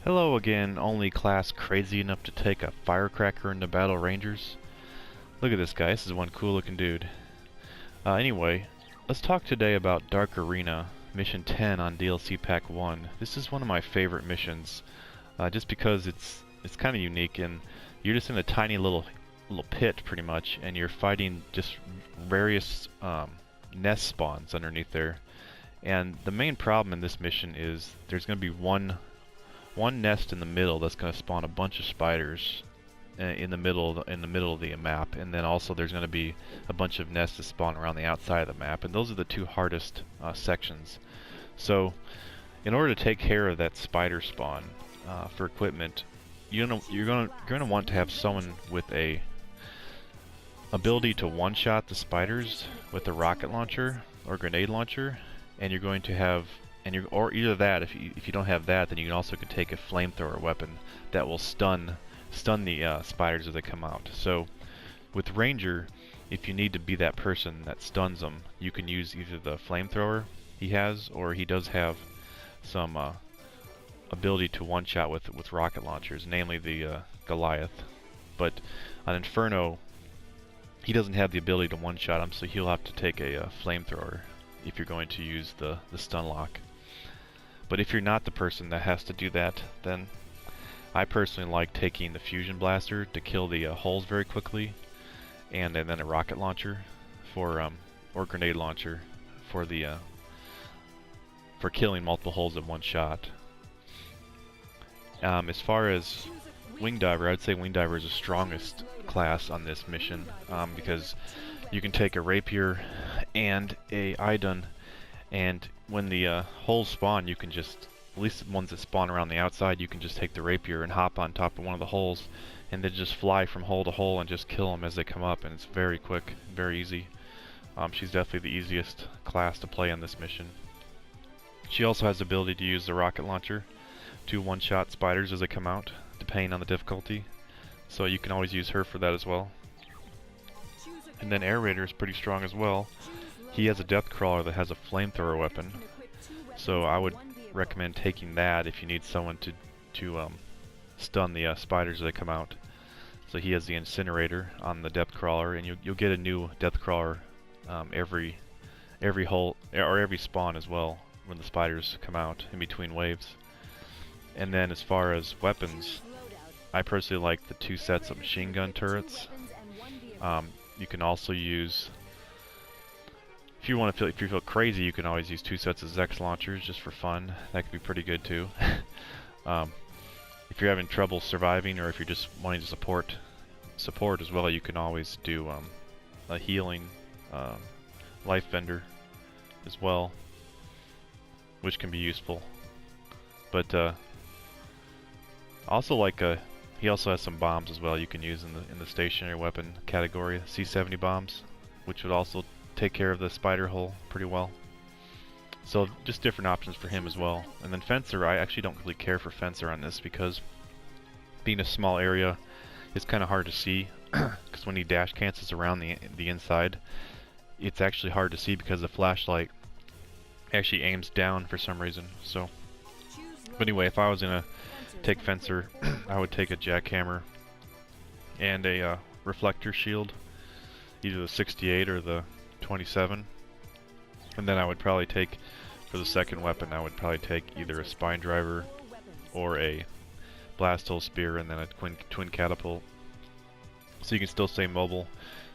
Hello again, only class crazy enough to take a firecracker into Battle Rangers. Look at this guy, this is one cool looking dude. Anyway, let's talk today about Dark Arena, Mission 10 on DLC Pack 1. This is one of my favorite missions, just because it's kind of unique, and you're just in a tiny little pit pretty much, and you're fighting just various nest spawns underneath there. And the main problem in this mission is there's going to be one nest in the middle that's going to spawn a bunch of spiders in the middle of the map, and then also there's going to be a bunch of nests that spawn around the outside of the map, and those are the two hardest sections. So in order to take care of that spider spawn for equipment, you're going to want to have someone with a ability to one-shot the spiders with a rocket launcher or grenade launcher, and you're going to have or either that, if you don't have that, then you also could take a flamethrower weapon that will stun the spiders as they come out. So with Ranger, if you need to be that person that stuns them, you can use either the flamethrower he has, or he does have some ability to one-shot with rocket launchers, namely the Goliath. But on Inferno, he doesn't have the ability to one-shot him, so he'll have to take a flamethrower if you're going to use the stun lock. But if you're not the person that has to do that, then I personally like taking the fusion blaster to kill the holes very quickly, and then a rocket launcher for or grenade launcher for the for killing multiple holes in one shot. As far as Wing Diver, I'd say Wing Diver is the strongest class on this mission, because you can take a rapier and a Idun, and when the holes spawn, you can just, at least the ones that spawn around the outside, you can just take the rapier and hop on top of one of the holes, and then just fly from hole to hole and just kill them as they come up, and it's very quick, very easy. She's definitely the easiest class to play on this mission. She also has the ability to use the rocket launcher to one-shot spiders as they come out, depending on the difficulty, so you can always use her for that as well. And then Air Raider is pretty strong as well. He has a death crawler that has a flamethrower weapon, so I would recommend taking that if you need someone to stun the spiders as they come out. So he has the incinerator on the depth crawler, and you'll get a new depth crawler every hole or every spawn as well when the spiders come out in between waves. And then as far as weapons, I personally like the 2 sets of machine gun turrets. You can also use, if you feel crazy, you can always use 2 sets of Zex launchers just for fun. That could be pretty good too. If you're having trouble surviving, or if you're just wanting to support as well, you can always do a healing life vendor as well, which can be useful. But also, like he also has some bombs as well you can use in the stationary weapon category, C-70 bombs, which would also take care of the spider hole pretty well. So just different options for him as well. And then Fencer, I actually don't really care for Fencer on this, because being a small area, it's kind of hard to see, because when he dash cancels around the inside, it's actually hard to see because the flashlight actually aims down for some reason. So, but anyway, if I was gonna take Fencer, I would take a jackhammer and a reflector shield, either the 68 or the 27, and then I would probably take, for the second weapon, I would probably take either a spine driver or a blast hole spear, and then a twin catapult, so you can still stay mobile,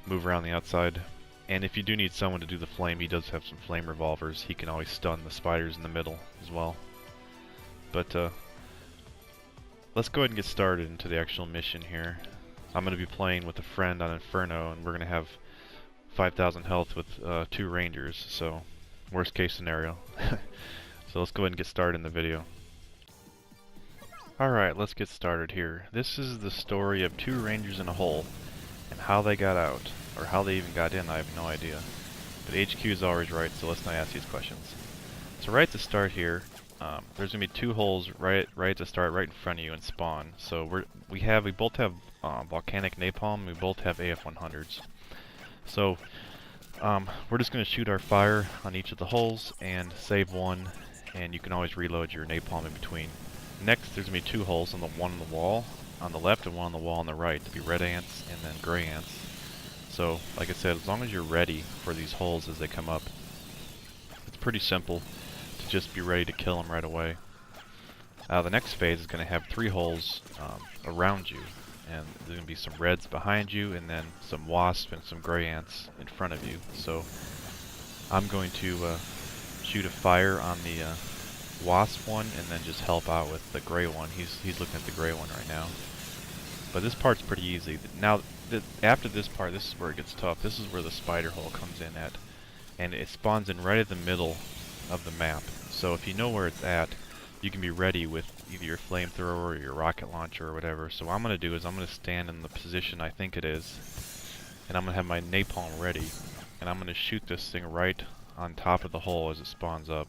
move around the outside. And if you do need someone to do the flame, he does have some flame revolvers. He can always stun the spiders in the middle as well. But let's go ahead and get started into the actual mission here. I'm going to be playing with a friend on Inferno, and we're going to have 5,000 health with 2 Rangers, so worst case scenario. So let's go ahead and get started in the video. Alright, let's get started here. This is the story of 2 Rangers in a hole, and how they got out, or how they even got in, I have no idea. But HQ is always right, so let's not ask these questions. So right at the start here, there's gonna be 2 holes right at the start, right in front of you, and spawn. So we both have volcanic napalm. We both have AF-100s. So we're just gonna shoot our fire on each of the holes and save one, and you can always reload your napalm in between. Next, there's going to be two holes, on the one on the wall on the left and one on the wall on the right, to be red ants and then gray ants. So, like I said, as long as you're ready for these holes as they come up, it's pretty simple to just be ready to kill them right away. The next phase is going to have 3 holes around you, and there's going to be some reds behind you, and then some wasps and some gray ants in front of you. So I'm going to shoot a fire on the wasp one, and then just help out with the gray one. He's looking at the gray one right now. But this part's pretty easy. Now, after this part, this is where it gets tough. This is where the spider hole comes in at, and it spawns in right at the middle of the map. So if you know where it's at, you can be ready with either your flamethrower or your rocket launcher or whatever. So what I'm going to do is I'm going to stand in the position I think it is, and I'm going to have my napalm ready, and I'm going to shoot this thing right on top of the hole as it spawns up,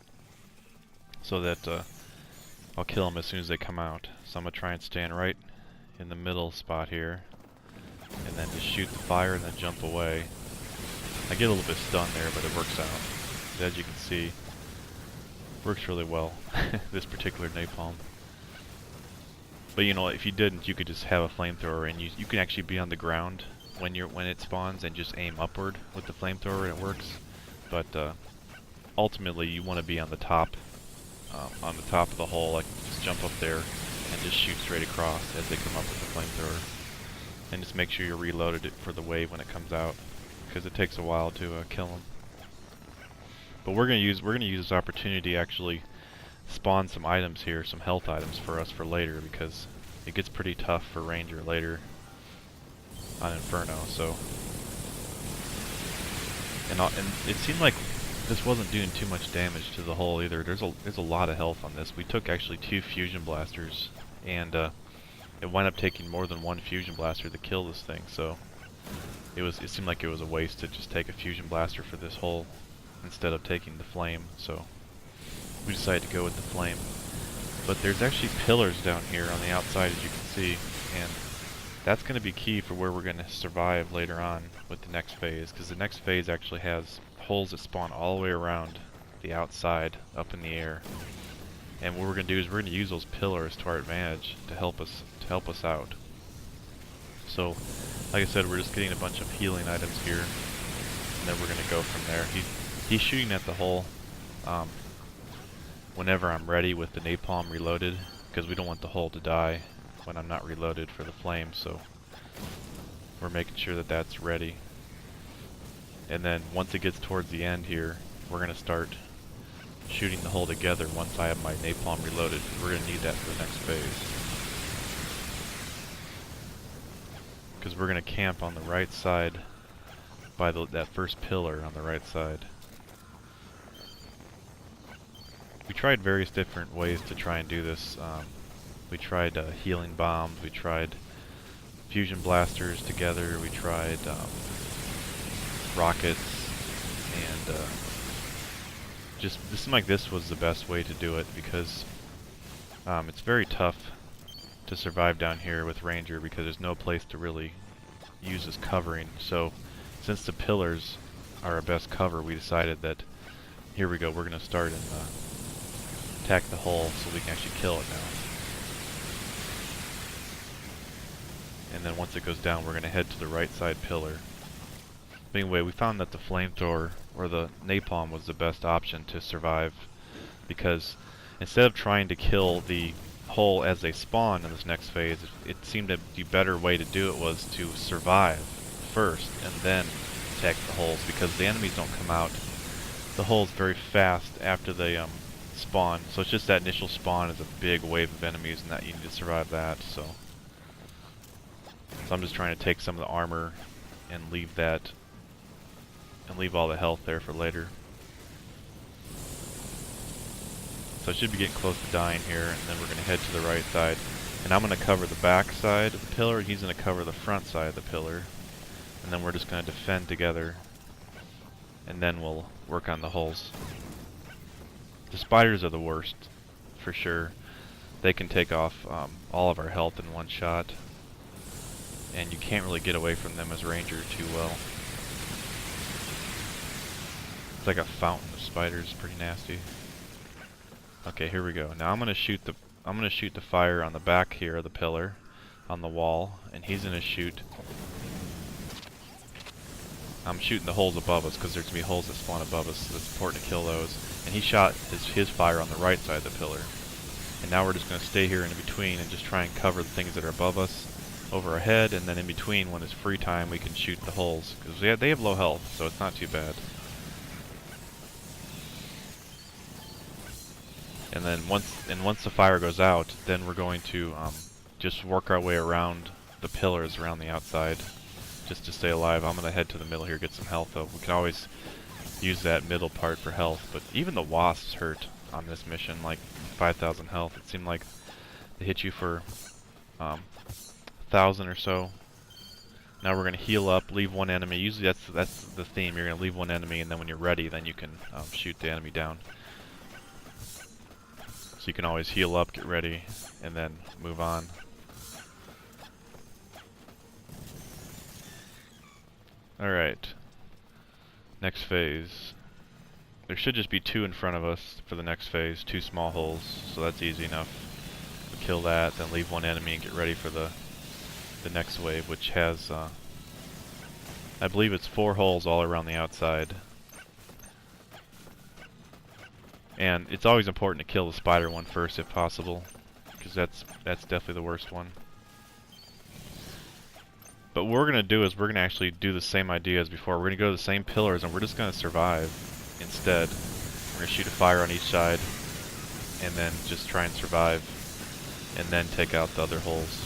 so that I'll kill them as soon as they come out. So I'm going to try and stand right in the middle spot here, and then just shoot the fire and then jump away. I get a little bit stunned there, but it works out. As you can see, works really well, this particular napalm. But you know, if you didn't, you could just have a flamethrower, and you can actually be on the ground when it spawns and just aim upward with the flamethrower, and it works. But ultimately, you want to be on the top of the hole. Like, just jump up there and just shoot straight across as they come up with the flamethrower, and just make sure you're reloaded for the wave when it comes out, because it takes a while to kill them. But we're gonna use this opportunity to actually spawn some items here, some health items for us for later, because it gets pretty tough for Ranger later on Inferno. So, and it seemed like this wasn't doing too much damage to the hull either. There's a lot of health on this. We took actually 2 fusion blasters, and it wound up taking more than 1 fusion blaster to kill this thing. So it seemed like it was a waste to just take a fusion blaster for this hull instead of taking the flame. So we decided to go with the flame. But there's actually pillars down here on the outside, as you can see, and that's going to be key for where we're going to survive later on with the next phase, because the next phase actually has holes that spawn all the way around the outside up in the air. And what we're going to do is we're going to use those pillars to our advantage to help us out. So, like I said, we're just getting a bunch of healing items here, and then we're going to go from there. He's shooting at the hole whenever I'm ready with the napalm reloaded, because we don't want the hole to die when I'm not reloaded for the flame. So we're making sure that that's ready. And then once it gets towards the end here, we're going to start shooting the hole together once I have my napalm reloaded. We're going to need that for the next phase, because we're going to camp on the right side by that first pillar on the right side. We tried various different ways to try and do this. We tried healing bombs, we tried fusion blasters together, we tried rockets, and just it seemed like this was the best way to do it, because it's very tough to survive down here with Ranger, because there's no place to really use as covering. So since the pillars are our best cover, we decided that here we go, we're going to start and attack the hull so we can actually kill it now. And then once it goes down, we're going to head to the right side pillar. But anyway, we found that the flamethrower or the napalm was the best option to survive, because instead of trying to kill the hull as they spawn in this next phase, it seemed that the better way to do it was to survive first and then attack the hulls, because the enemies don't come out the hulls very fast after they spawn. So it's just that initial spawn is a big wave of enemies, and that you need to survive that. So I'm just trying to take some of the armor and leave that, and leave all the health there for later. So I should be getting close to dying here, and then we're going to head to the right side. And I'm going to cover the back side of the pillar, and he's going to cover the front side of the pillar. And then we're just going to defend together, and then we'll work on the hulls. The spiders are the worst, for sure. They can take off all of our health in one shot, and you can't really get away from them as Ranger too well. like a fountain of spiders, pretty nasty. Okay, here we go. Now I'm gonna shoot I'm gonna shoot the fire on the back here of the pillar, on the wall, and he's gonna shoot. I'm shooting the holes above us because there's gonna be holes that spawn above us, so it's important to kill those. And he shot his fire on the right side of the pillar. And now we're just gonna stay here in between and just try and cover the things that are above us, over our head, and then in between, when it's free time, we can shoot the holes because they have low health, so it's not too bad. And then once the fire goes out, then we're going to just work our way around the pillars around the outside, just to stay alive. I'm gonna head to the middle here, get some health though. We can always use that middle part for health, but even the wasps hurt on this mission, like 5,000 health. It seemed like they hit you for 1,000 or so. Now we're gonna heal up, leave one enemy. Usually that's the theme. You're gonna leave one enemy, and then when you're ready, then you can shoot the enemy down. So you can always heal up, get ready, and then move on. Alright. Next phase. There should just be 2 in front of us for the next phase, 2 small holes, so that's easy enough. We'll kill that, then leave one enemy and get ready for the next wave, which has, I believe it's 4 holes all around the outside. And it's always important to kill the spider one first if possible, because that's definitely the worst one. But what we're going to do is we're going to actually do the same idea as before. We're going to go to the same pillars and we're just going to survive instead. We're going to shoot a fire on each side and then just try and survive and then take out the other holes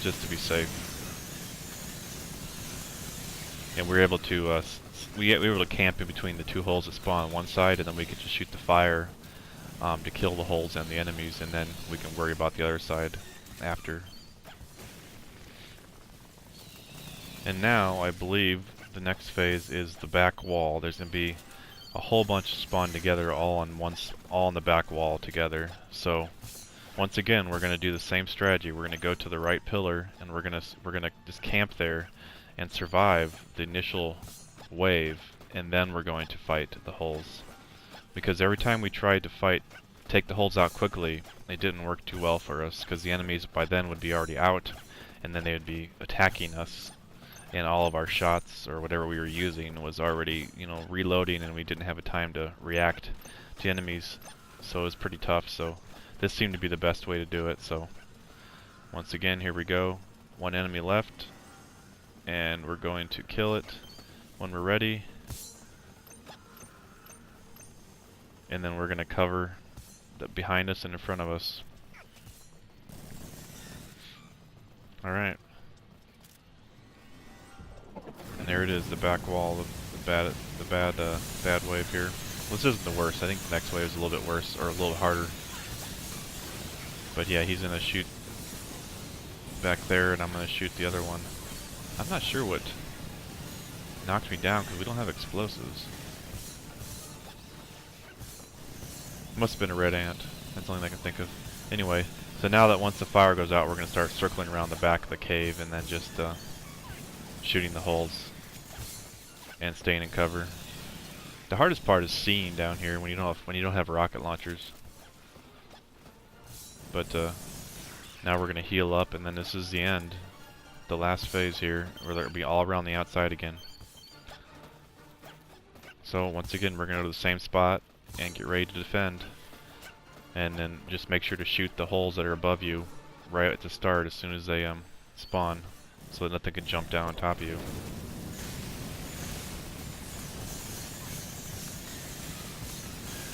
just to be safe. And we're able to we were able to camp in between the 2 holes that spawn on one side, and then we could just shoot the fire to kill the holes and the enemies, and then we can worry about the other side after. And now I believe the next phase is the back wall. There's going to be a whole bunch spawned together all on the back wall together. So once again, we're going to do the same strategy. We're going to go to the right pillar, and we're going to just camp there and survive the initial wave, and then we're going to fight the holes. Because every time we tried to take the holes out quickly, it didn't work too well for us, because the enemies by then would be already out, and then they would be attacking us, and all of our shots or whatever we were using was already, reloading, and we didn't have a time to react to enemies, so it was pretty tough. So this seemed to be the best way to do it. So once again, here we go. 1 enemy left, and we're going to kill it when we're ready, and then we're going to cover behind us and in front of us. Alright. And there it is, the back wall of the bad wave here. Well, this isn't the worst. I think the next wave is a little bit worse, or a little harder. But yeah, he's gonna shoot back there, and I'm gonna shoot the other one. I'm not sure what knocked me down, because we don't have explosives. Must have been a red ant. That's the only thing I can think of. Anyway, so now that once the fire goes out, we're gonna start circling around the back of the cave, and then just shooting the holes and staying in cover. The hardest part is seeing down here when you don't have rocket launchers. But now we're gonna heal up, and then this is the end, the last phase here, where they'll be all around the outside again. So once again, we're gonna go to the same spot and get ready to defend, and then just make sure to shoot the holes that are above you right at the start as soon as they spawn, so that nothing can jump down on top of you.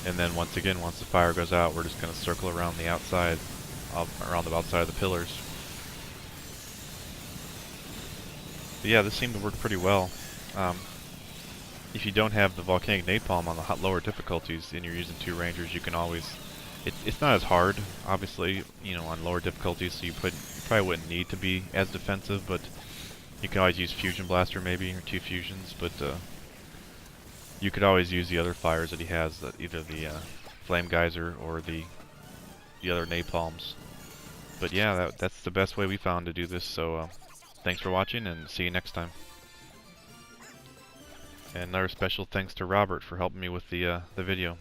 And then once again, once the fire goes out, we're just going to circle around the outside, around the outside of the pillars. But yeah, this seemed to work pretty well. If you don't have the volcanic napalm on the lower difficulties and you're using 2 rangers, you can always... It's not as hard, obviously, on lower difficulties, so you probably wouldn't need to be as defensive, but you can always use Fusion Blaster maybe, or 2 fusions, but you could always use the other fires that he has, either the Flame Geyser or the other napalms. But yeah, that's the best way we found to do this, so thanks for watching, and see you next time. And another special thanks to Robert for helping me with the video.